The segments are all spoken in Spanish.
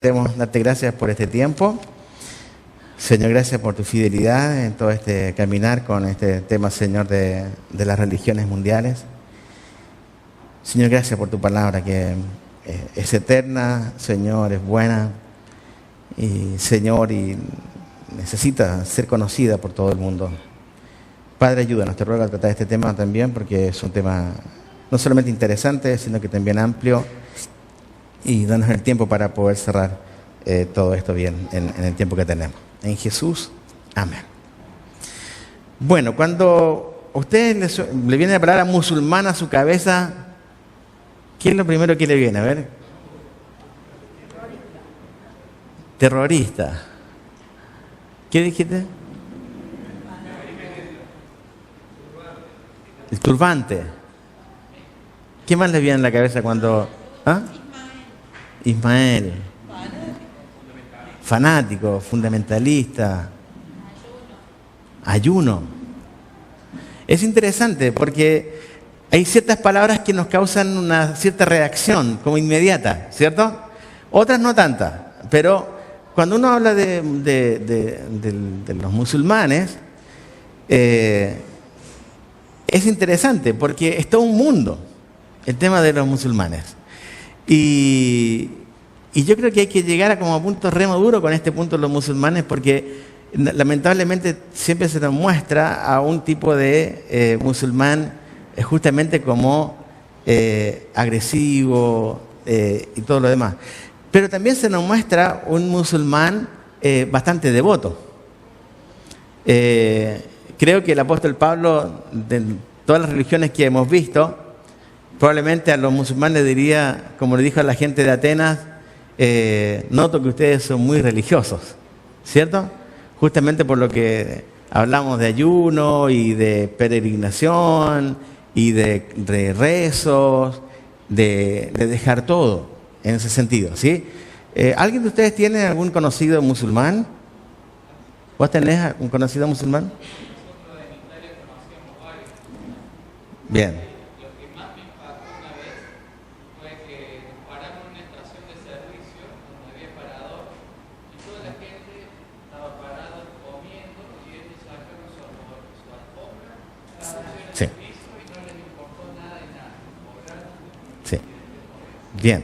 Queremos darte gracias por este tiempo. Señor, gracias por tu fidelidad en todo este caminar con este tema, Señor, de las religiones mundiales. Señor, gracias por tu palabra que es eterna, Señor, es buena y, Señor, y necesita ser conocida por todo el mundo. Padre, ayúdanos, te ruego a tratar este tema también porque es un tema no solamente interesante, sino que también amplio. Y danos el tiempo para poder cerrar todo esto bien en el tiempo que tenemos. En Jesús, amén. Bueno, cuando a ustedes le viene la palabra musulmán a su cabeza, ¿qué es lo primero que le viene? A ver. Terrorista. ¿Qué dijiste? El turbante. ¿Qué más les viene en la cabeza cuando... ¿Ah? Ismael, fanático, fundamentalista, ayuno. Es interesante porque hay ciertas palabras que nos causan una cierta reacción como inmediata, ¿cierto? Otras no tantas, pero cuando uno habla de los musulmanes, es interesante porque es todo un mundo el tema de los musulmanes. Y yo creo que hay que llegar a como punto remo duro con este punto de los musulmanes porque lamentablemente siempre se nos muestra a un tipo de musulmán justamente como agresivo y todo lo demás. Pero también se nos muestra un musulmán bastante devoto. Creo que el apóstol Pablo, de todas las religiones que hemos visto, probablemente a los musulmanes diría, como le dijo a la gente de Atenas, noto que ustedes son muy religiosos, ¿cierto? Justamente por lo que hablamos de ayuno y de peregrinación y de rezos, de dejar todo en ese sentido, ¿sí? ¿Alguien de ustedes tiene algún conocido musulmán? ¿Vos tenés un conocido musulmán? Bien. Bien,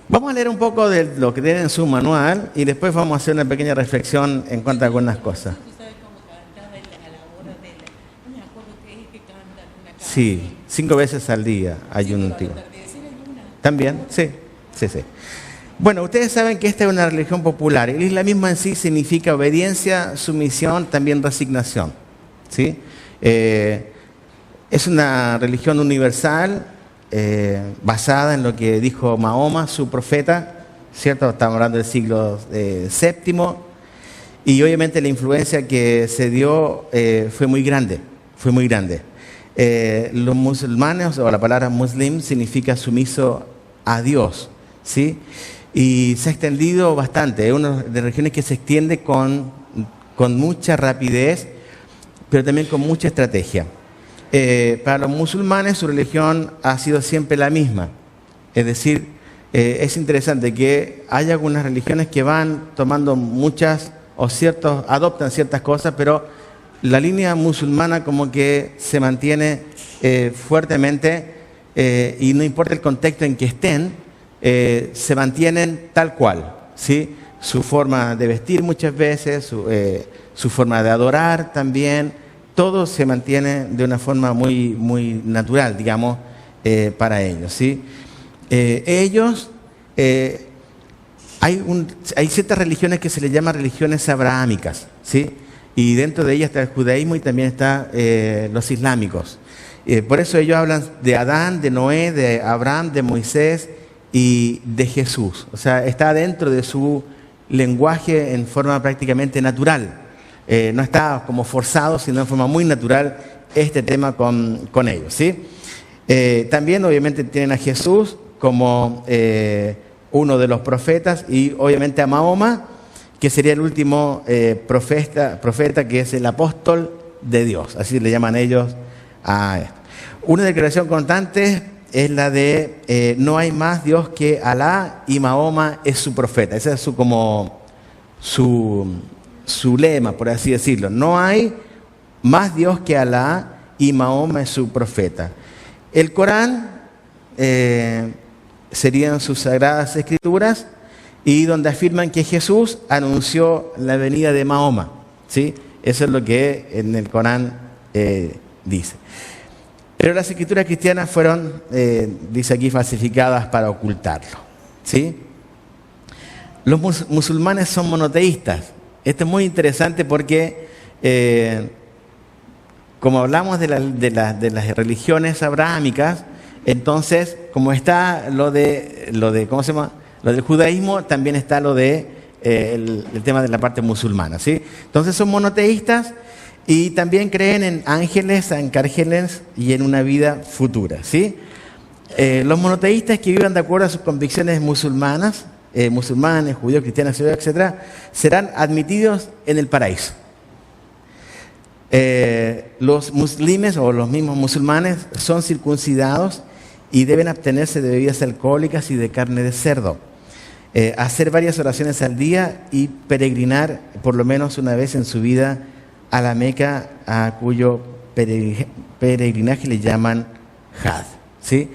vamos a leer un poco de lo que tiene en su manual y después vamos a hacer una pequeña reflexión en cuanto a algunas cosas. Sí, 5 veces al día hay un tío. ¿También? Sí. Bueno, ustedes saben que esta es una religión popular. El islamismo en sí significa obediencia, sumisión, también resignación, ¿sí? Es una religión universal. Basada en lo que dijo Mahoma, su profeta, ¿cierto? Estamos hablando del siglo VII, y obviamente la influencia que se dio fue muy grande. Los musulmanes, o la palabra muslim, significa sumiso a Dios, ¿sí? Y se ha extendido bastante, es una de las religiones que se extiende con mucha rapidez, pero también con mucha estrategia. Para los musulmanes su religión ha sido siempre la misma. Es decir, es interesante que hay algunas religiones que van tomando muchas adoptan ciertas cosas, pero la línea musulmana como que se mantiene fuertemente y no importa el contexto en que estén, se mantienen tal cual, ¿sí? Su forma de vestir muchas veces, su forma de adorar también. Todo se mantiene de una forma muy, muy natural, digamos, para ellos, ¿sí? Hay ciertas religiones que se les llama religiones abrahámicas, ¿sí? Y dentro de ellas está el judaísmo y también están los islámicos. Por eso ellos hablan de Adán, de Noé, de Abraham, de Moisés y de Jesús. O sea, está dentro de su lenguaje en forma prácticamente natural. No está como forzado, sino en forma muy natural este tema con ellos, ¿sí? También obviamente tienen a Jesús como uno de los profetas y obviamente a Mahoma, que sería el último profeta que es el apóstol de Dios, así le llaman ellos a esto. Una declaración constante es la de no hay más Dios que Alá y Mahoma es su profeta. Ese es su lema, por así decirlo. No hay más Dios que Alá y Mahoma es su profeta. El Corán serían sus sagradas escrituras y donde afirman que Jesús anunció la venida de Mahoma, ¿sí? Eso es lo que en el Corán dice. Pero las escrituras cristianas fueron, dice aquí, falsificadas para ocultarlo, ¿sí? Los musulmanes son monoteístas. Esto es muy interesante porque como hablamos de las religiones abrahámicas, entonces, como está lo de ¿cómo se llama? Lo del judaísmo, también está lo de el tema de la parte musulmana, ¿sí? Entonces son monoteístas y también creen en ángeles, arcángeles y en una vida futura, ¿sí? Los monoteístas que vivan de acuerdo a sus convicciones musulmanas, musulmanes, judíos, cristianos, etcétera, serán admitidos en el paraíso. Los muslimes o los mismos musulmanes son circuncidados y deben abstenerse de bebidas alcohólicas y de carne de cerdo, hacer varias oraciones al día y peregrinar por lo menos una vez en su vida a la Meca, a cuyo peregrinaje le llaman Hajj, ¿sí?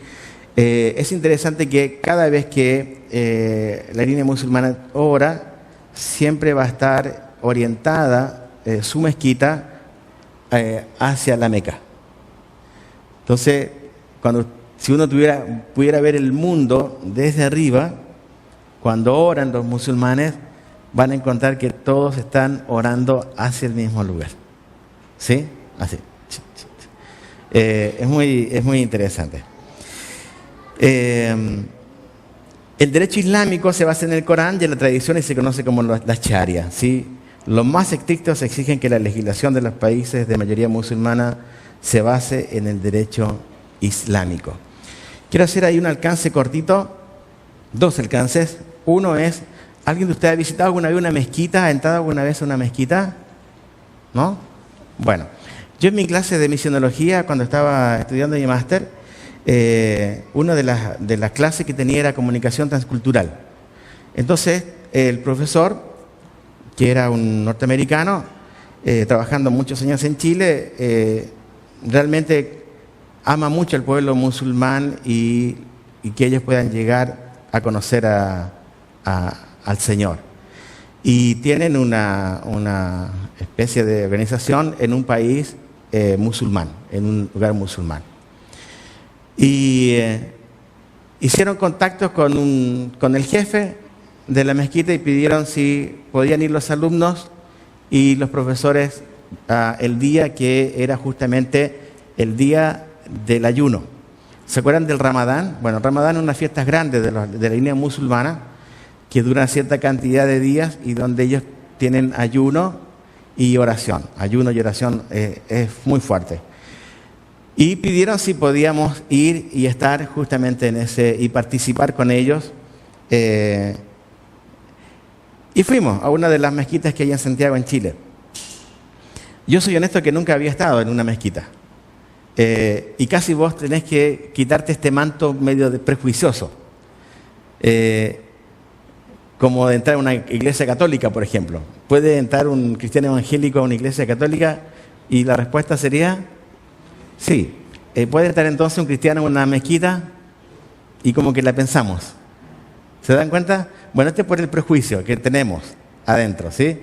Es interesante que cada vez que la línea musulmana ora, siempre va a estar orientada su mezquita hacia la Meca. Entonces, si uno pudiera ver el mundo desde arriba, cuando oran los musulmanes, van a encontrar que todos están orando hacia el mismo lugar. ¿Sí? Así. Es muy interesante. El derecho islámico se basa en el Corán y en la tradición y se conoce como la Sharia, ¿sí? Los más estrictos exigen que la legislación de los países de mayoría musulmana se base en el derecho islámico. Quiero hacer ahí un alcance cortito, dos alcances. Uno es, ¿alguien de ustedes ha visitado alguna vez una mezquita? ¿Ha entrado alguna vez a una mezquita? ¿No? Bueno, yo en mi clase de misionología, cuando estaba estudiando mi máster, una de las clases que tenía era comunicación transcultural. Entonces, el profesor, que era un norteamericano, trabajando muchos años en Chile, realmente ama mucho al pueblo musulmán y que ellos puedan llegar a conocer al Señor. Y tienen una especie de organización en un país musulmán, en un lugar musulmán. Y hicieron contactos con el jefe de la mezquita y pidieron si podían ir los alumnos y los profesores el día que era justamente el día del ayuno. ¿Se acuerdan del Ramadán? Bueno, el Ramadán es una fiesta grande de la línea musulmana que dura cierta cantidad de días y donde ellos tienen ayuno y oración. Ayuno y oración es muy fuerte. Y pidieron si podíamos ir y estar justamente en ese y participar con ellos. Y fuimos a una de las mezquitas que hay en Santiago, en Chile. Yo soy honesto que nunca había estado en una mezquita. Y casi vos tenés que quitarte este manto medio prejuicioso. Como de entrar a una iglesia católica, por ejemplo. ¿Puede entrar un cristiano evangélico a una iglesia católica? Y la respuesta sería, sí. ¿Puede entrar entonces un cristiano en una mezquita? Y como que la pensamos. ¿Se dan cuenta? Bueno, este es por el prejuicio que tenemos adentro, ¿sí?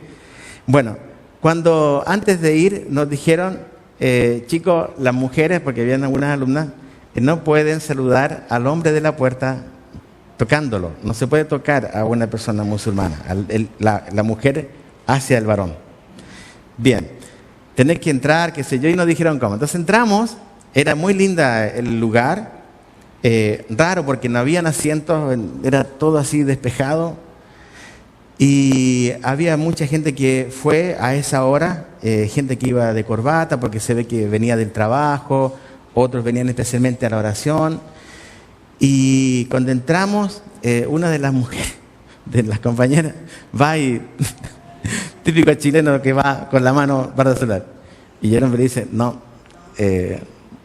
Bueno, antes de ir nos dijeron, chicos, las mujeres, porque habían algunas alumnas, no pueden saludar al hombre de la puerta tocándolo. No se puede tocar a una persona musulmana, la mujer hacia el varón. Bien, tenés que entrar, qué sé yo, y nos dijeron cómo. Entonces entramos, era muy linda el lugar. Raro porque no habían asientos, era todo así despejado y había mucha gente que fue a esa hora, gente que iba de corbata porque se ve que venía del trabajo, otros venían especialmente a la oración. Y cuando entramos, una de las mujeres, de las compañeras, va y típico chileno que va con la mano para el celular, y el hombre dice, no,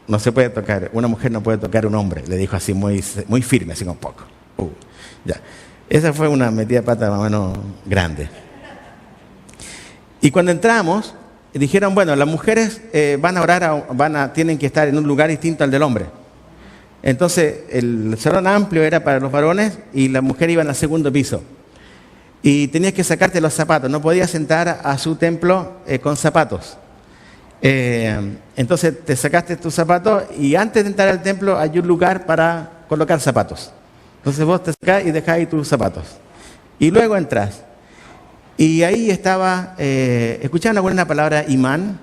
no se puede tocar, una mujer no puede tocar a un hombre, le dijo así muy, muy firme, así como poco. Ya. Esa fue una metida de pata más o menos grande. Y cuando entramos, dijeron, bueno, las mujeres van a orar, tienen que estar en un lugar distinto al del hombre. Entonces, el salón amplio era para los varones y las mujeres iban al segundo piso. Y tenías que sacarte los zapatos, no podías entrar a su templo con zapatos. Entonces te sacaste tus zapatos y antes de entrar al templo hay un lugar para colocar zapatos. Entonces vos te sacás y dejás ahí tus zapatos. Y luego entras. Y ahí estaba, ¿escucharon alguna palabra imán?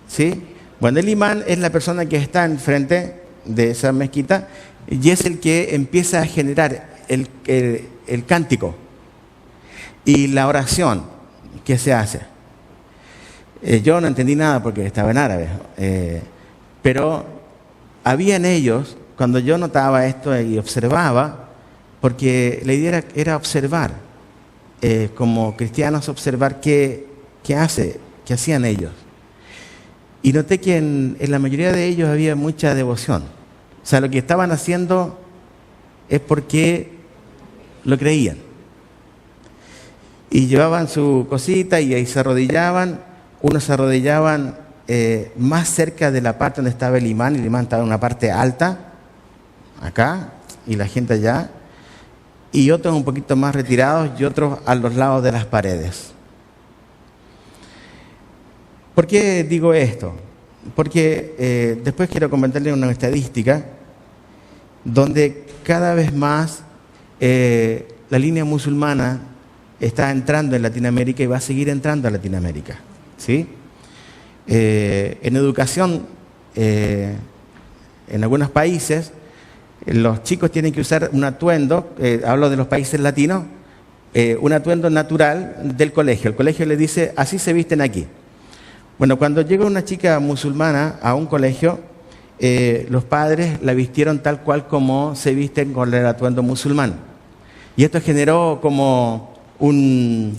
¿Sí? Bueno, el imán es la persona que está enfrente de esa mezquita y es el que empieza a generar el cántico y la oración que se hace. Yo no entendí nada porque estaba en árabe, pero había en ellos, cuando yo notaba esto y observaba, porque la idea era observar, como cristianos observar qué hacían ellos. Y noté que en la mayoría de ellos había mucha devoción. O sea, lo que estaban haciendo es porque lo creían. Y llevaban su cosita y ahí se arrodillaban. Unos se arrodillaban más cerca de la parte donde estaba el imán. El imán estaba en una parte alta, acá, y la gente allá. Y otros un poquito más retirados y otros a los lados de las paredes. ¿Por qué digo esto? Porque después quiero comentarles una estadística donde cada vez más la línea musulmana está entrando en Latinoamérica y va a seguir entrando a Latinoamérica. ¿Sí? En educación, en algunos países, los chicos tienen que usar un atuendo, hablo de los países latinos, un atuendo natural del colegio. El colegio les dice, así se visten aquí. Bueno, cuando llega una chica musulmana a un colegio, los padres la vistieron tal cual como se visten con el atuendo musulmán. Y esto generó como un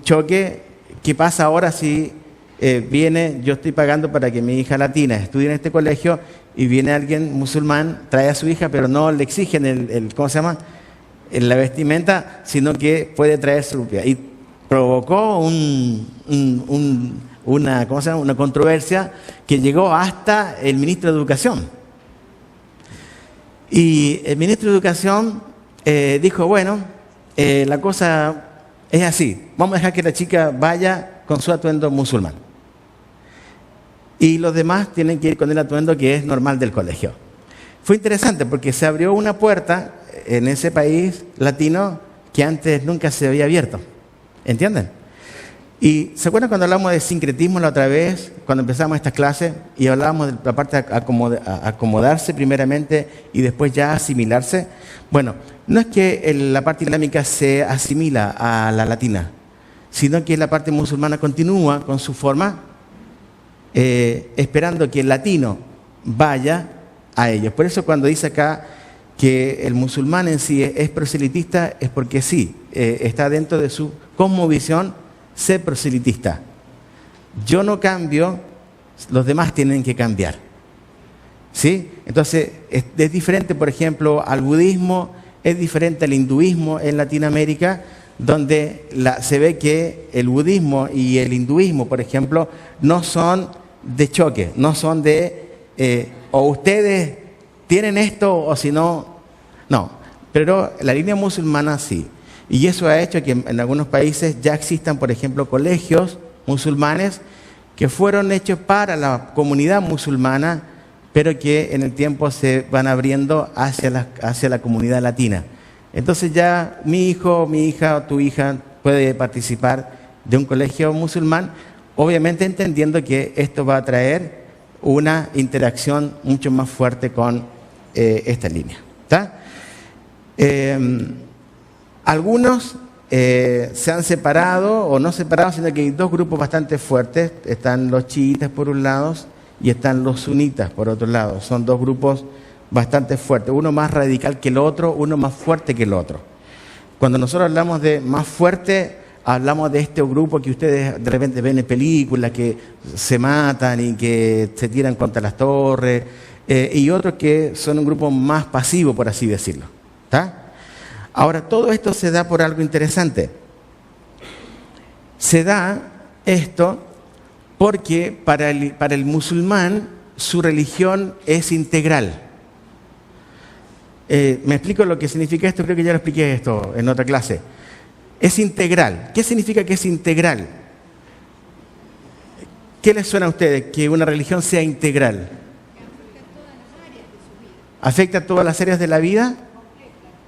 choque. ¿Qué pasa ahora si yo estoy pagando para que mi hija latina estudie en este colegio y viene alguien musulmán, trae a su hija, pero no le exigen ¿cómo se llama? La vestimenta, sino que puede traer su propia? Y provocó una controversia que llegó hasta el ministro de Educación. Y el ministro de Educación dijo, bueno, la cosa es así, vamos a dejar que la chica vaya con su atuendo musulmán. Y los demás tienen que ir con el atuendo que es normal del colegio. Fue interesante porque se abrió una puerta en ese país latino que antes nunca se había abierto. ¿Entienden? Y ¿se acuerdan cuando hablamos de sincretismo la otra vez, cuando empezamos esta clase y hablábamos de la parte de acomodarse primeramente y después ya asimilarse? Bueno, no es que la parte islámica se asimila a la latina, sino que la parte musulmana continúa con su forma, esperando que el latino vaya a ellos. Por eso cuando dice acá que el musulmán en sí es proselitista, es porque sí, está dentro de su cosmovisión ser proselitista. Yo no cambio, los demás tienen que cambiar. ¿Sí? Entonces, es diferente, por ejemplo, al budismo, es diferente al hinduismo en Latinoamérica, donde se ve que el budismo y el hinduismo, por ejemplo, no son de choque, no son o ustedes tienen esto o si no, no. Pero la línea musulmana sí. Y eso ha hecho que en algunos países ya existan, por ejemplo, colegios musulmanes que fueron hechos para la comunidad musulmana, pero que en el tiempo se van abriendo hacia la comunidad latina. Entonces ya mi hijo, mi hija o tu hija puede participar de un colegio musulmán, obviamente entendiendo que esto va a traer una interacción mucho más fuerte con esta línea. ¿Está? Algunos se han separado o no separado, sino que hay dos grupos bastante fuertes. Están los chiitas por un lado y están los sunitas por otro lado. Son dos grupos bastante fuertes, uno más radical que el otro, uno más fuerte que el otro. Cuando nosotros hablamos de más fuerte, hablamos de este grupo que ustedes de repente ven en películas, que se matan y que se tiran contra las torres, y otros que son un grupo más pasivo, por así decirlo. ¿Está? Ahora, todo esto se da por algo interesante. Se da esto porque para el musulmán su religión es integral. Me explico lo que significa esto, creo que ya lo expliqué esto en otra clase. Es integral. ¿Qué significa que es integral? ¿Qué les suena a ustedes que una religión sea integral? ¿Afecta a todas las áreas de la vida?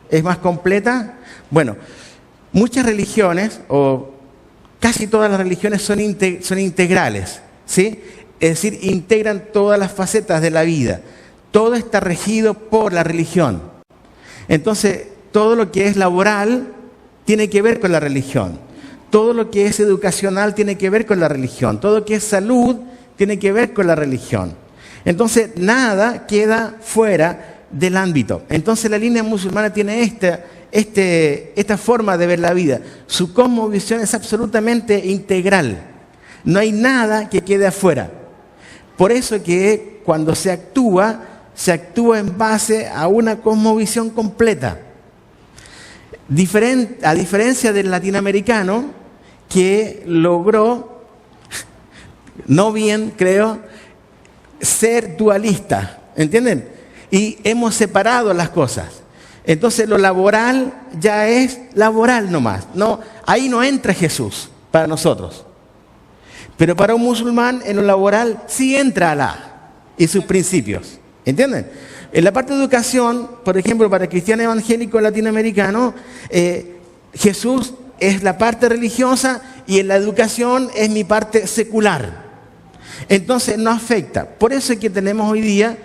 ¿Es más completa? Bueno, muchas religiones, o casi todas las religiones son integrales, ¿sí? Es decir, integran todas las facetas de la vida. Todo está regido por la religión. Entonces, todo lo que es laboral tiene que ver con la religión. Todo lo que es educacional tiene que ver con la religión. Todo lo que es salud tiene que ver con la religión. Entonces, nada queda fuera del ámbito. Entonces, la línea musulmana tiene esta forma de ver la vida. Su cosmovisión es absolutamente integral. No hay nada que quede afuera. Por eso que cuando se actúa en base a una cosmovisión completa. A diferencia del latinoamericano, que logró, no bien creo, ser dualista, ¿entienden? Y hemos separado las cosas. Entonces lo laboral ya es laboral nomás. No, ahí no entra Jesús para nosotros. Pero para un musulmán en lo laboral sí entra Alá y sus principios. ¿Entienden? En la parte de educación, por ejemplo, para el cristiano evangélico latinoamericano, Jesús es la parte religiosa y en la educación es mi parte secular. Entonces no afecta. Por eso es que tenemos hoy día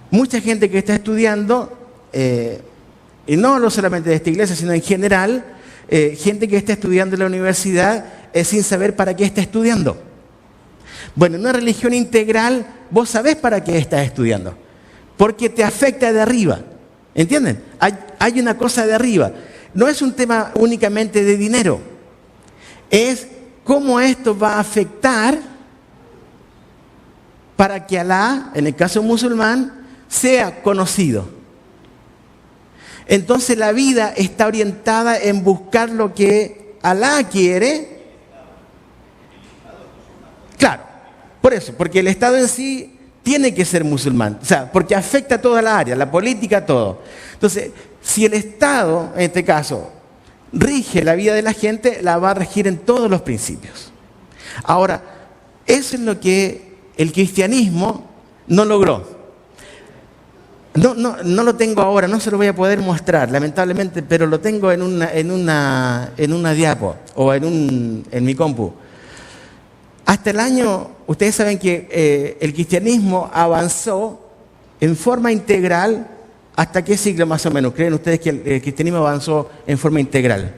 mucha gente que está estudiando, y no solamente de esta iglesia, sino en general, gente que está estudiando en la universidad sin saber para qué está estudiando. Bueno, en una religión integral, vos sabés para qué estás estudiando. Porque te afecta de arriba. ¿Entienden? Hay una cosa de arriba. No es un tema únicamente de dinero. Es cómo esto va a afectar para que Alá, en el caso musulmán, sea conocido. Entonces la vida está orientada en buscar lo que Alá quiere. Claro, por eso, porque el Estado en sí tiene que ser musulmán, o sea, porque afecta a toda la área, la política, todo. Entonces, si el Estado, en este caso, rige la vida de la gente, la va a regir en todos los principios. Ahora, eso es lo que el cristianismo no logró. No lo tengo ahora, no se lo voy a poder mostrar, lamentablemente, pero lo tengo en una diapo o en mi compu. Hasta el año, ustedes saben que el cristianismo avanzó en forma integral. ¿Hasta qué siglo más o menos creen ustedes que el cristianismo avanzó en forma integral?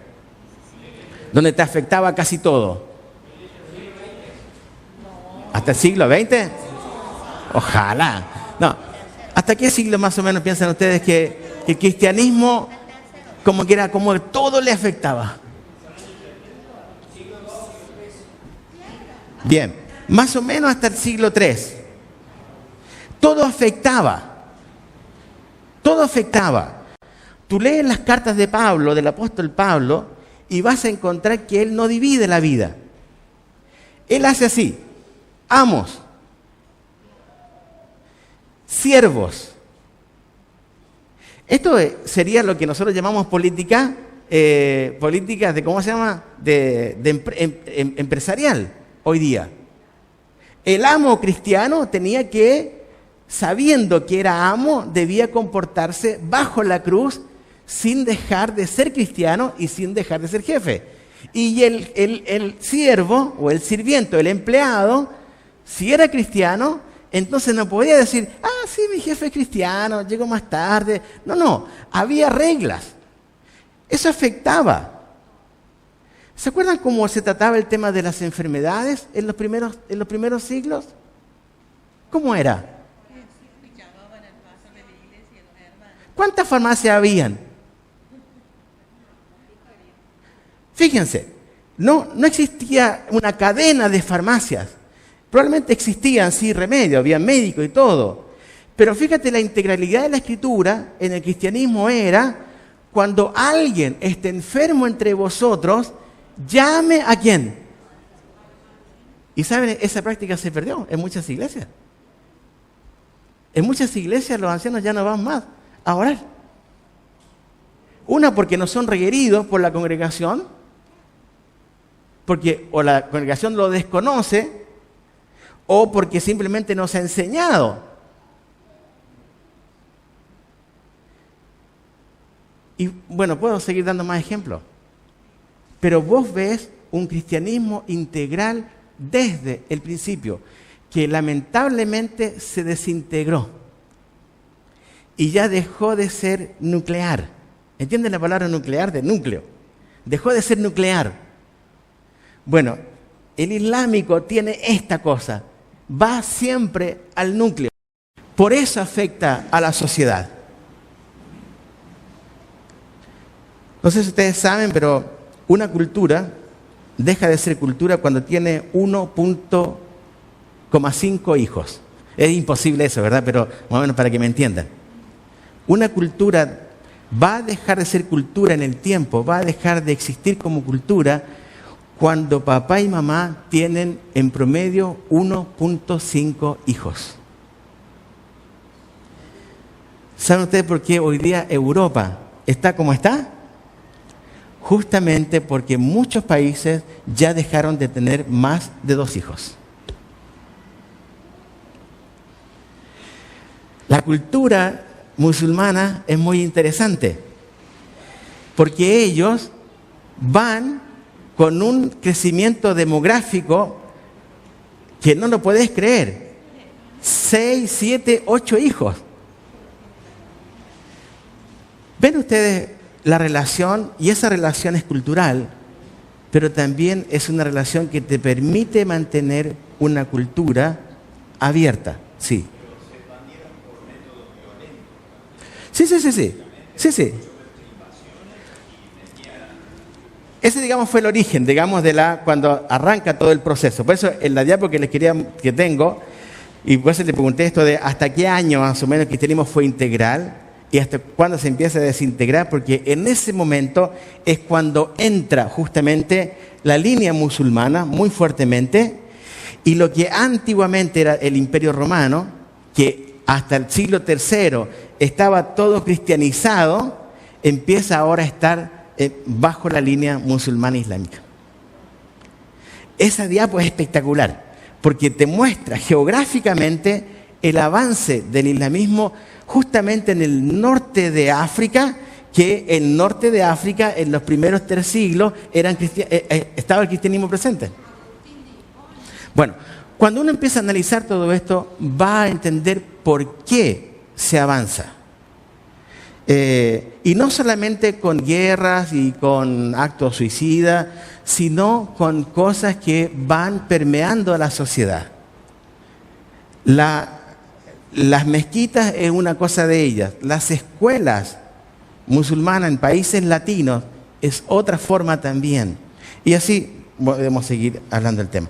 Donde te afectaba casi todo. ¿Hasta el siglo XX? Ojalá. No. ¿Hasta qué siglo más o menos piensan ustedes que el cristianismo como que era como todo le afectaba? Bien, más o menos hasta el siglo III. Todo afectaba. Todo afectaba. Tú lees las cartas de Pablo, del apóstol Pablo, y vas a encontrar que él no divide la vida. Él hace así: amos, siervos. Esto sería lo que nosotros llamamos políticas de, ¿cómo se llama? Empresarial hoy día. El amo cristiano tenía que, sabiendo que era amo, debía comportarse bajo la cruz sin dejar de ser cristiano y sin dejar de ser jefe. Y el siervo o el sirviente, el empleado, si era cristiano, entonces no podía decir, sí, mi jefe es cristiano, llego más tarde. No, había reglas. Eso afectaba. ¿Se acuerdan cómo se trataba el tema de las enfermedades en los primeros siglos? ¿Cómo era? ¿Cuántas farmacias habían? Fíjense, no existía una cadena de farmacias. Probablemente existían, sí, remedios, había médicos y todo. Pero fíjate, la integralidad de la Escritura en el cristianismo era: cuando alguien esté enfermo entre vosotros, llame ¿a quién? Y saben, esa práctica se perdió en muchas iglesias. En muchas iglesias los ancianos ya no van más a orar. Una, porque no son requeridos por la congregación, porque o la congregación lo desconoce, o porque simplemente no se ha enseñado. Y bueno, puedo seguir dando más ejemplos. Pero vos ves un cristianismo integral desde el principio, que lamentablemente se desintegró y ya dejó de ser nuclear. ¿Entienden la palabra nuclear? De núcleo. Dejó de ser nuclear. Bueno, el islámico tiene esta cosa: va siempre al núcleo. Por eso afecta a la sociedad. No sé si ustedes saben, pero una cultura deja de ser cultura cuando tiene 1.5 hijos. Es imposible eso, ¿verdad? Pero más o menos para que me entiendan. Una cultura va a dejar de ser cultura en el tiempo, va a dejar de existir como cultura cuando papá y mamá tienen en promedio 1.5 hijos. ¿Saben ustedes por qué hoy día Europa está como está? Justamente porque muchos países ya dejaron de tener más de 2 hijos. La cultura musulmana es muy interesante, porque ellos van con un crecimiento demográfico que no lo podés creer. 6, 7, 8 hijos. ¿Ven ustedes la relación? Y esa relación es cultural, pero también es una relación que te permite mantener una cultura abierta. Sí. Sí. Ese, digamos, fue el origen, digamos, cuando arranca todo el proceso. Por eso, en la diapo que tengo, y por eso le pregunté esto de hasta qué año más o menos el cristianismo fue integral y hasta cuándo se empieza a desintegrar, porque en ese momento es cuando entra justamente la línea musulmana muy fuertemente, y lo que antiguamente era el Imperio Romano, que hasta el siglo III estaba todo cristianizado, empieza ahora a estar bajo la línea musulmana islámica. Esa diapo es espectacular, porque te muestra geográficamente el avance del islamismo justamente en el norte de África, que el norte de África en los primeros 3 siglos estaba el cristianismo presente. Bueno, cuando uno empieza a analizar todo esto, va a entender por qué se avanza. Y no solamente con guerras y con actos suicidas, sino con cosas que van permeando a la sociedad. Las mezquitas es una cosa de ellas. Las escuelas musulmanas en países latinos es otra forma también. Y así podemos seguir hablando del tema.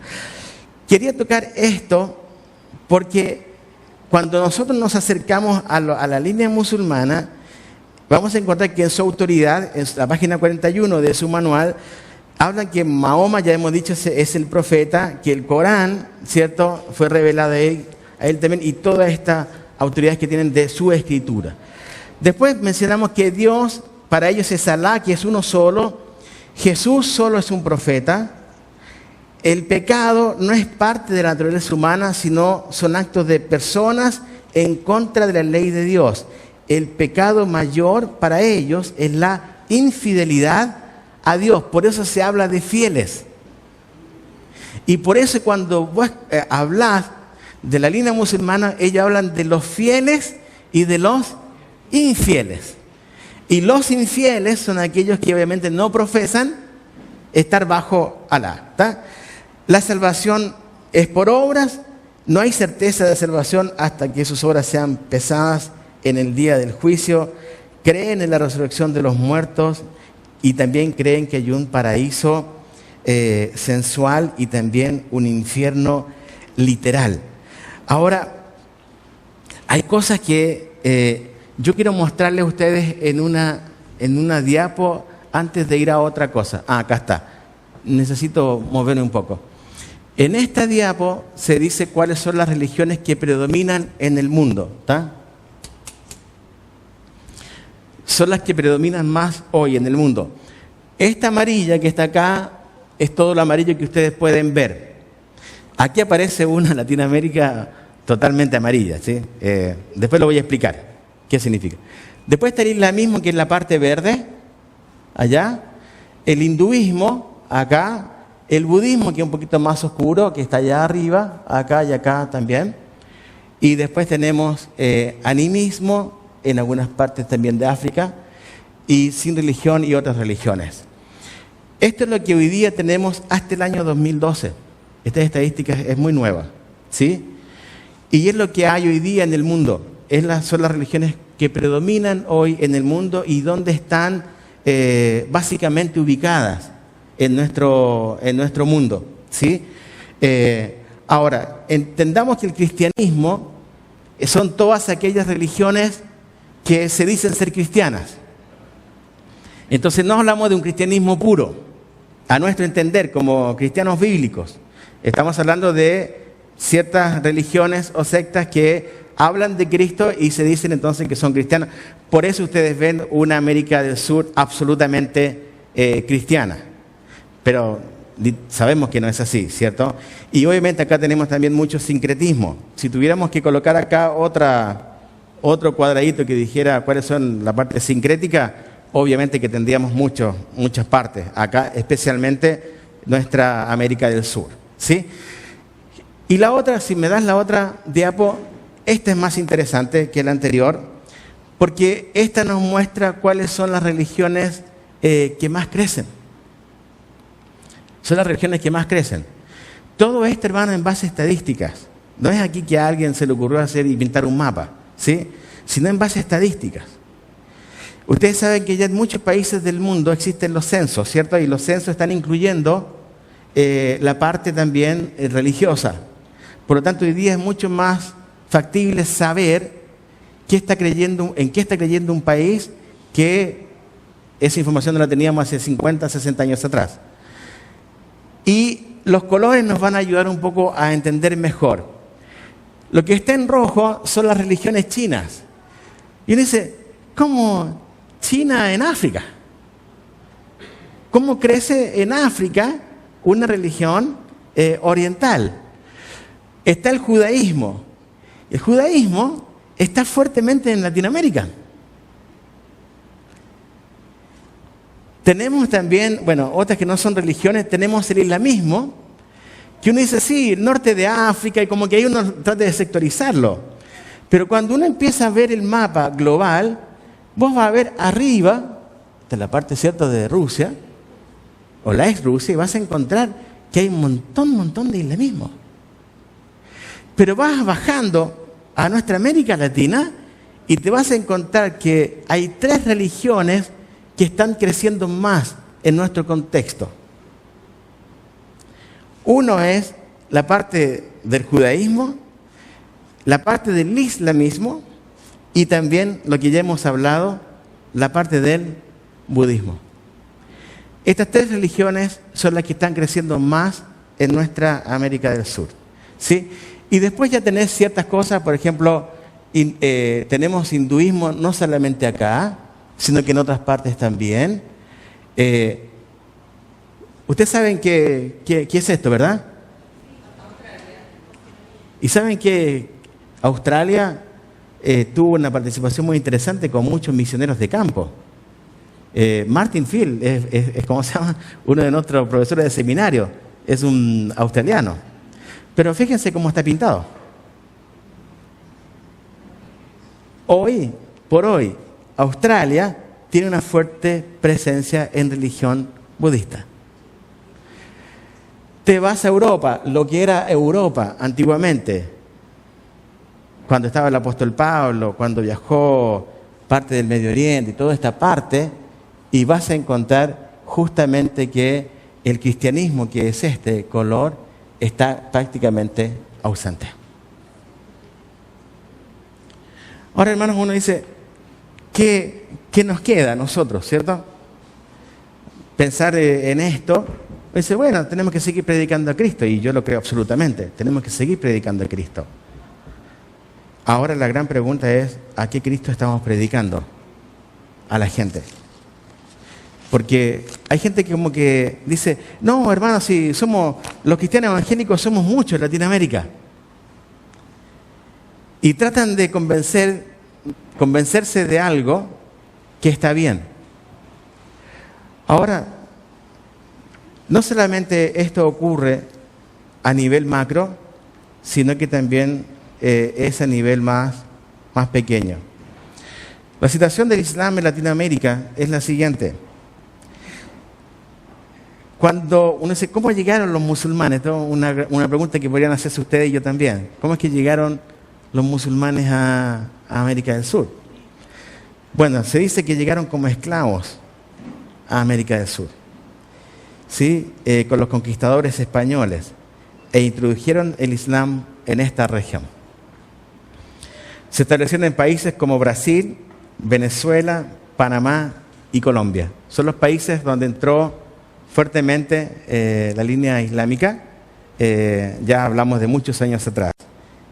Quería tocar esto porque cuando nosotros nos acercamos a la línea musulmana, vamos a encontrar que en su autoridad, en la página 41 de su manual, hablan que Mahoma, ya hemos dicho, es el profeta, que el Corán, ¿cierto?, fue revelado a él también, y todas estas autoridades que tienen de su escritura. Después mencionamos que Dios, para ellos es Alá, que es uno solo. Jesús solo es un profeta. El pecado no es parte de la naturaleza humana, sino son actos de personas en contra de la ley de Dios. El pecado mayor para ellos es la infidelidad a Dios. Por eso se habla de fieles. Y por eso cuando vos hablas de la línea musulmana, ellos hablan de los fieles y de los infieles. Y los infieles son aquellos que obviamente no profesan estar bajo Alá. ¿Está? La salvación es por obras. No hay certeza de salvación hasta que sus obras sean pesadas en el día del juicio. Creen en la resurrección de los muertos y también creen que hay un paraíso sensual y también un infierno literal. Ahora, hay cosas que yo quiero mostrarles a ustedes en una diapo antes de ir a otra cosa. Acá está. Necesito moverme un poco. En esta diapo se dice cuáles son las religiones que predominan en el mundo. ¿Está? Son las que predominan más hoy en el mundo. Esta amarilla que está acá es todo lo amarillo que ustedes pueden ver. Aquí aparece una Latinoamérica totalmente amarilla, ¿sí? Después lo voy a explicar qué significa. Después está el islamismo, que es la parte verde, allá. El hinduismo, acá. El budismo, que es un poquito más oscuro, que está allá arriba, acá y acá también. Y después tenemos animismo, en algunas partes también de África, y sin religión y otras religiones. Esto es lo que hoy día tenemos hasta el año 2012. Esta estadística es muy nueva, ¿sí? Y es lo que hay hoy día en el mundo. Son las religiones que predominan hoy en el mundo y donde están básicamente ubicadas en nuestro mundo, ¿sí? Ahora, entendamos que el cristianismo son todas aquellas religiones que se dicen ser cristianas. Entonces no hablamos de un cristianismo puro, a nuestro entender, como cristianos bíblicos. Estamos hablando de ciertas religiones o sectas que hablan de Cristo y se dicen entonces que son cristianas. Por eso ustedes ven una América del Sur absolutamente cristiana. Pero sabemos que no es así, ¿cierto? Y obviamente acá tenemos también mucho sincretismo. Si tuviéramos que colocar acá otro cuadradito que dijera cuáles son la parte sincrética, obviamente que tendríamos muchas partes. Acá especialmente nuestra América del Sur, ¿sí? Y la otra, si me das la otra diapo, esta es más interesante que la anterior, porque esta nos muestra cuáles son las religiones que más crecen. Son las religiones que más crecen. Todo esto, hermano, en base a estadísticas. No es aquí que a alguien se le ocurrió hacer y pintar un mapa, ¿sí? Sino en base a estadísticas. Ustedes saben que ya en muchos países del mundo existen los censos, ¿cierto? Y los censos están incluyendo la parte también religiosa. Por lo tanto, hoy día es mucho más factible saber en qué está creyendo un país, que esa información no la teníamos hace 50, 60 años atrás. Y los colores nos van a ayudar un poco a entender mejor. Lo que está en rojo son las religiones chinas. Y uno dice, ¿cómo China en África? ¿Cómo crece en África una religión oriental? Está el judaísmo. El judaísmo está fuertemente en Latinoamérica. Tenemos también, otras que no son religiones, tenemos el islamismo, que uno dice, sí, el norte de África, y como que ahí uno trata de sectorizarlo. Pero cuando uno empieza a ver el mapa global, vos vas a ver arriba, de la parte cierta de Rusia, o la ex Rusia, y vas a encontrar que hay un montón de islamismo. Pero vas bajando a nuestra América Latina y te vas a encontrar que hay 3 religiones que están creciendo más en nuestro contexto. Uno es la parte del judaísmo, la parte del islamismo y también, lo que ya hemos hablado, la parte del budismo. Estas 3 religiones son las que están creciendo más en nuestra América del Sur, ¿sí? Y después ya tenés ciertas cosas, por ejemplo, tenemos hinduismo no solamente acá, sino que en otras partes también. Ustedes saben qué es esto, ¿verdad? Y saben que Australia tuvo una participación muy interesante con muchos misioneros de campo. Martin Field es como se llama, uno de nuestros profesores de seminario, es un australiano. Pero fíjense cómo está pintado. Hoy por hoy, Australia tiene una fuerte presencia en religión budista. Te vas a Europa, lo que era Europa antiguamente, cuando estaba el apóstol Pablo, cuando viajó parte del Medio Oriente y toda esta parte, y vas a encontrar justamente que el cristianismo, que es este color, está prácticamente ausente. Ahora, hermanos, uno dice, ¿qué nos queda a nosotros, cierto? Pensar en esto, dice, bueno, tenemos que seguir predicando a Cristo, y yo lo creo absolutamente, tenemos que seguir predicando a Cristo. Ahora la gran pregunta es, ¿a qué Cristo estamos predicando a la gente? Porque hay gente que como que dice, no, hermanos, si somos los cristianos evangélicos, somos muchos en Latinoamérica. Y tratan de convencerse de algo que está bien. Ahora, no solamente esto ocurre a nivel macro, sino que también es a nivel más pequeño. La situación del Islam en Latinoamérica es la siguiente. Cuando uno dice, ¿cómo llegaron los musulmanes? Esto es una pregunta que podrían hacerse ustedes y yo también. ¿Cómo es que llegaron los musulmanes a América del Sur? Bueno, se dice que llegaron como esclavos a América del Sur, ¿sí? Con los conquistadores españoles, e introdujeron el Islam en esta región. Se establecieron en países como Brasil, Venezuela, Panamá y Colombia. Son los países donde entró fuertemente la línea islámica. Ya hablamos de muchos años atrás.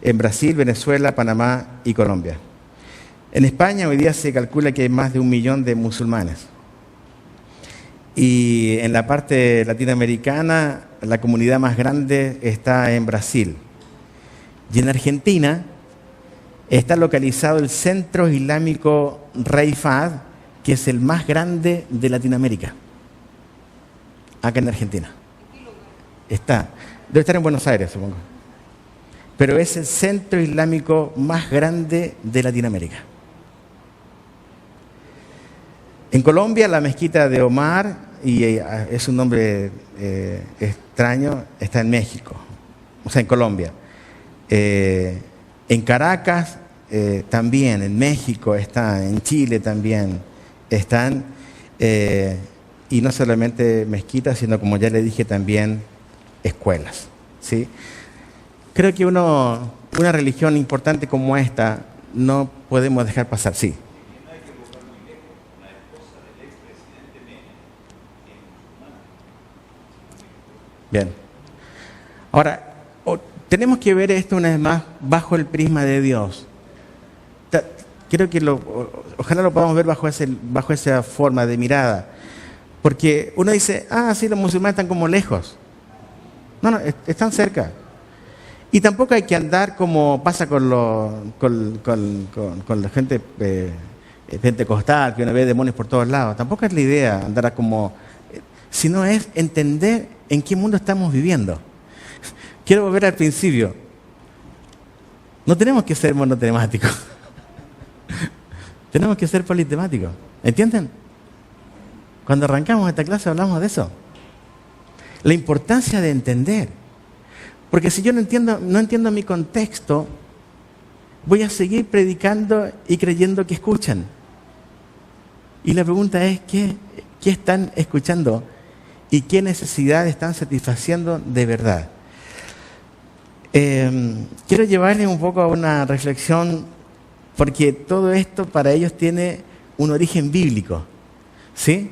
En Brasil, Venezuela, Panamá y Colombia. En España hoy día se calcula que hay más de 1 millón de musulmanes. Y en la parte latinoamericana, la comunidad más grande está en Brasil. Y en Argentina está localizado el Centro Islámico Rey Fahd, que es el más grande de Latinoamérica. Acá en Argentina. Debe estar en Buenos Aires, supongo. Pero es el centro islámico más grande de Latinoamérica. En Colombia, la mezquita de Omar, y es un nombre extraño, está en México, o sea, en Colombia. En Caracas también, en México está, en Chile también están, y no solamente mezquitas, sino, como ya le dije, también escuelas, ¿sí? Creo que una religión importante como esta no podemos dejar pasar, sí. Bien. Ahora, tenemos que ver esto una vez más bajo el prisma de Dios. Creo que ojalá lo podamos ver bajo esa forma de mirada. Porque uno dice, sí, los musulmanes están como lejos. No, están cerca. Y tampoco hay que andar como pasa con la gente pentecostal, que uno ve demonios por todos lados. Tampoco es la idea andar como... sino es entender en qué mundo estamos viviendo. Quiero volver al principio. No tenemos que ser monotemáticos. Tenemos que ser politemáticos. ¿Entienden? Cuando arrancamos esta clase hablamos de eso. La importancia de entender. Porque si yo no entiendo mi contexto, voy a seguir predicando y creyendo que escuchan. Y la pregunta es, ¿qué están escuchando? ¿Y qué necesidades están satisfaciendo de verdad? Quiero llevarles un poco a una reflexión, porque todo esto para ellos tiene un origen bíblico, ¿sí?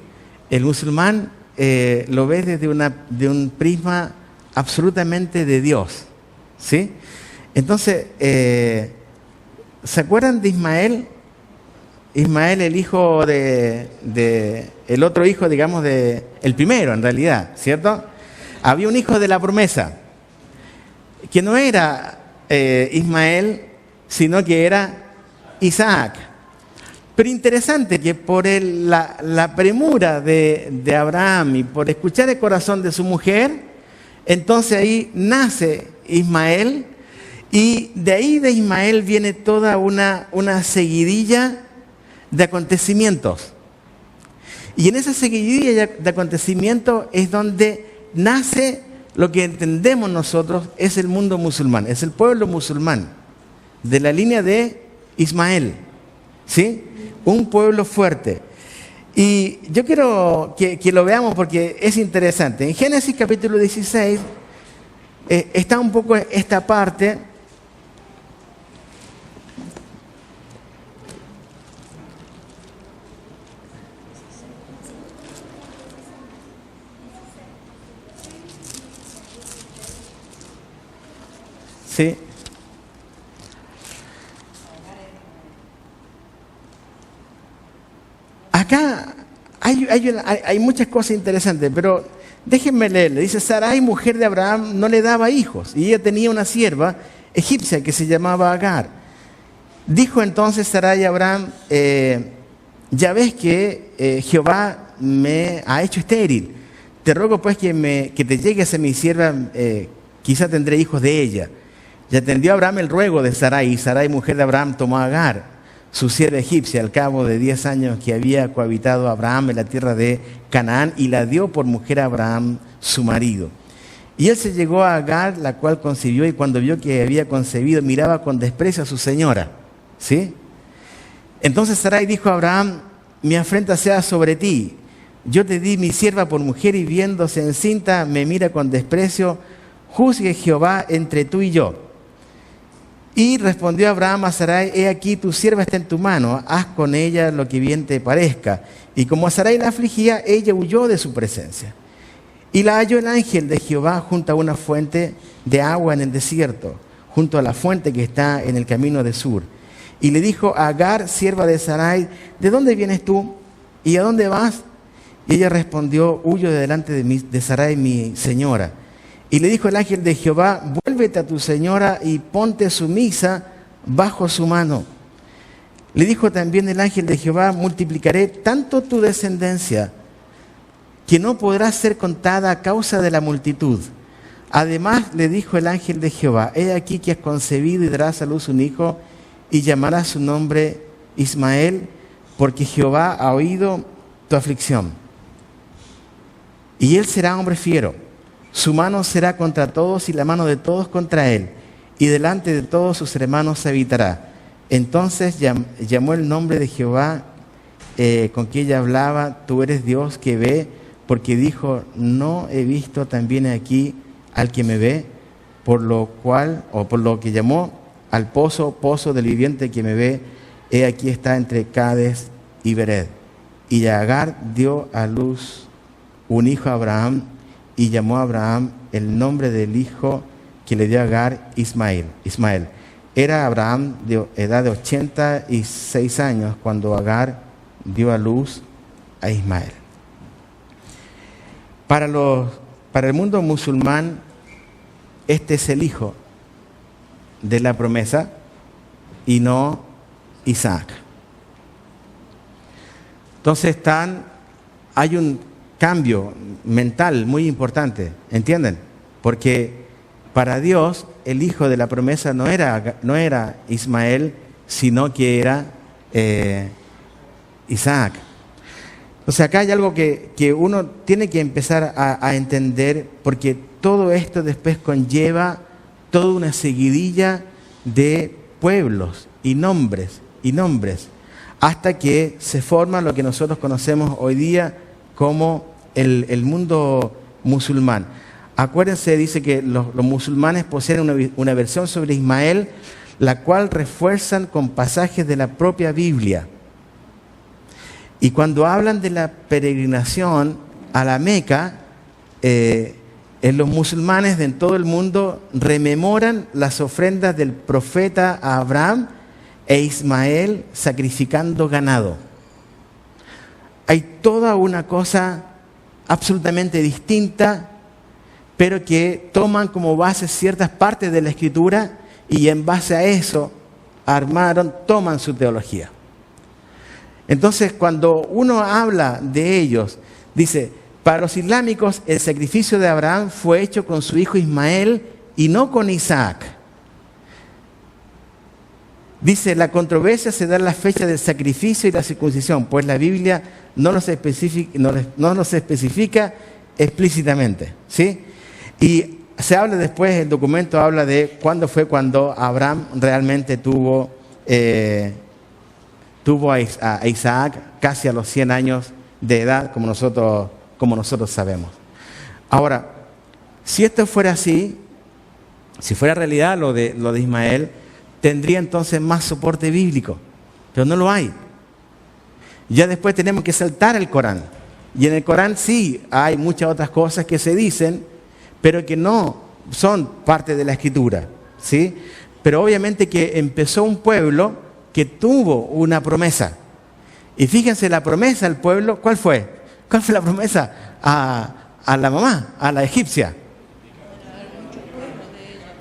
El musulmán lo ve desde un prisma absolutamente de Dios, ¿sí? Entonces, ¿se acuerdan de Ismael? Ismael, el hijo el otro hijo, digamos, el primero en realidad, ¿cierto? Había un hijo de la promesa, que no era Ismael, sino que era Isaac. Pero interesante que por la premura de Abraham y por escuchar el corazón de su mujer, entonces ahí nace Ismael, y de ahí de Ismael viene toda una seguidilla de acontecimientos. Y en esa seguidilla de acontecimientos es donde nace lo que entendemos nosotros es el mundo musulmán, es el pueblo musulmán, de la línea de Ismael, ¿sí? Un pueblo fuerte. Y yo quiero que lo veamos porque es interesante. En Génesis capítulo 16 está un poco esta parte. Sí. Acá hay muchas cosas interesantes, pero déjenme leerle. Dice, Sarai, mujer de Abraham, no le daba hijos, y ella tenía una sierva egipcia que se llamaba Agar. Dijo entonces Sarai a Abraham, ya ves que Jehová me ha hecho estéril. Te ruego pues que te llegues a mi sierva, quizá tendré hijos de ella. Y atendió Abraham el ruego de Sarai, y Sarai, mujer de Abraham, tomó a Agar, su sierva egipcia, al cabo de 10 años que había cohabitado Abraham en la tierra de Canaán, y la dio por mujer a Abraham, su marido. Y él se llegó a Agar, la cual concibió, y cuando vio que había concebido, miraba con desprecio a su señora. ¿Sí? Entonces Sarai dijo a Abraham, mi afrenta sea sobre ti. Yo te di mi sierva por mujer, y viéndose encinta, me mira con desprecio. Juzgue Jehová entre tú y yo. Y respondió Abraham a Sarai, he aquí tu sierva está en tu mano, haz con ella lo que bien te parezca. Y como a Sarai la afligía, ella huyó de su presencia. Y la halló el ángel de Jehová junto a una fuente de agua en el desierto, junto a la fuente que está en el camino de Sur. Y le dijo a Agar, sierva de Sarai, ¿de dónde vienes tú? ¿Y a dónde vas? Y ella respondió, huyo de delante de Sarai, mi señora. Y le dijo el ángel de Jehová, vuélvete a tu señora y ponte sumisa bajo su mano. Le dijo también el ángel de Jehová, multiplicaré tanto tu descendencia que no podrá ser contada a causa de la multitud. Además le dijo el ángel de Jehová, he aquí que has concebido y darás a luz un hijo y llamarás su nombre Ismael, porque Jehová ha oído tu aflicción. Y él será hombre fiero. Su mano será contra todos y la mano de todos contra él, y delante de todos sus hermanos habitará. Entonces llamó el nombre de Jehová con que ella hablaba, tú eres Dios que ve, porque dijo, no he visto también aquí al que me ve, por lo que llamó al pozo del viviente que me ve, he aquí está entre Cades y Bered. Y Agar dio a luz un hijo a Abraham, y llamó a Abraham el nombre del hijo que le dio a Agar, Ismael. Era Abraham de edad de 86 años cuando Agar dio a luz a Ismael. Para el mundo musulmán, este es el hijo de la promesa y no Isaac. Entonces hay un cambio mental muy importante, ¿entienden? Porque para Dios el hijo de la promesa no era Ismael, sino que era Isaac. O sea, acá hay algo que uno tiene que empezar a entender, porque todo esto después conlleva toda una seguidilla de pueblos y nombres, hasta que se forma lo que nosotros conocemos hoy día como el mundo musulmán. Acuérdense, dice que los musulmanes poseen una versión sobre Ismael, la cual refuerzan con pasajes de la propia Biblia. Y cuando hablan de la peregrinación a la Meca, los musulmanes en todo el mundo rememoran las ofrendas del profeta Abraham e Ismael sacrificando ganado. Hay toda una cosa absolutamente distinta, pero que toman como base ciertas partes de la Escritura y en base a eso toman su teología. Entonces, cuando uno habla de ellos, dice, para los islámicos el sacrificio de Abraham fue hecho con su hijo Ismael y no con Isaac. Dice, la controversia se da en la fecha del sacrificio y la circuncisión, pues la Biblia no los especifica explícitamente, ¿sí? Y se habla después, el documento habla de cuando Abraham realmente tuvo a Isaac casi a los 100 años de edad como nosotros sabemos. Ahora, si esto fuera así, si fuera realidad lo de Ismael, tendría entonces más soporte bíblico, pero no lo hay. Ya después tenemos que saltar el Corán. Y en el Corán sí hay muchas otras cosas que se dicen, pero que no son parte de la Escritura, ¿sí? Pero obviamente que empezó un pueblo que tuvo una promesa. Y fíjense, la promesa del pueblo, ¿cuál fue? ¿Cuál fue la promesa? A la mamá, a la egipcia.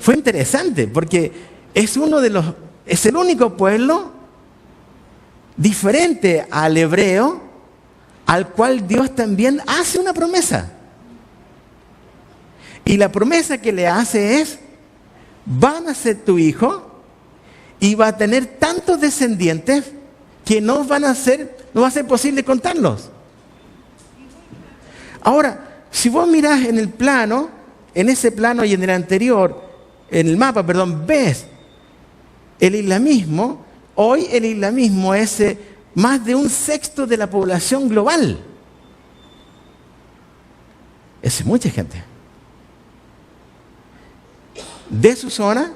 Fue interesante porque es el único pueblo diferente al hebreo al cual Dios también hace una promesa. Y la promesa que le hace es: van a ser tu hijo y va a tener tantos descendientes que no va a ser posible contarlos. Ahora, si vos mirás en ese plano y en el anterior, en el mapa, ves el islamismo. Hoy el islamismo es más de 1/6 de la población global. Es mucha gente. De su zona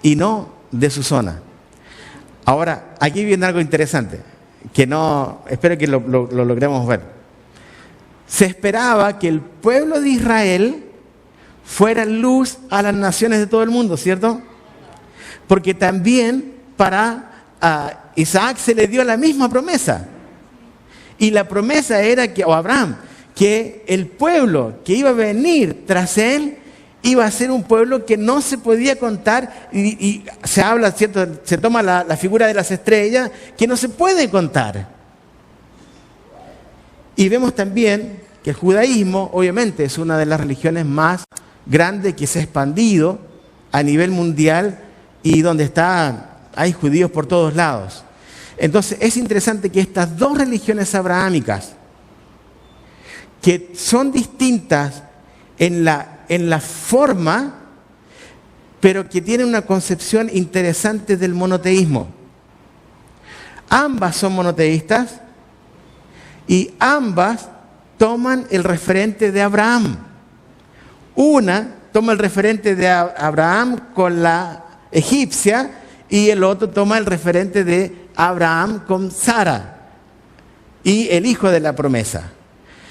y no de su zona. Ahora, aquí viene algo interesante, espero que lo logremos ver. Se esperaba que el pueblo de Israel fuera luz a las naciones de todo el mundo, ¿cierto? Porque también para Isaac se le dio la misma promesa. Y la promesa era o Abraham, que el pueblo que iba a venir tras él iba a ser un pueblo que no se podía contar, y se habla, ¿cierto? Se toma la figura de las estrellas, que no se puede contar. Y vemos también que el judaísmo, obviamente, es una de las religiones más grandes que se ha expandido a nivel mundial y donde hay judíos por todos lados. Entonces, es interesante que estas dos religiones abrahámicas, que son distintas en la forma, pero que tienen una concepción interesante del monoteísmo. Ambas son monoteístas y ambas toman el referente de Abraham. Una toma el referente de Abraham con la egipcia y el otro toma el referente de Abraham con Sara y el hijo de la promesa.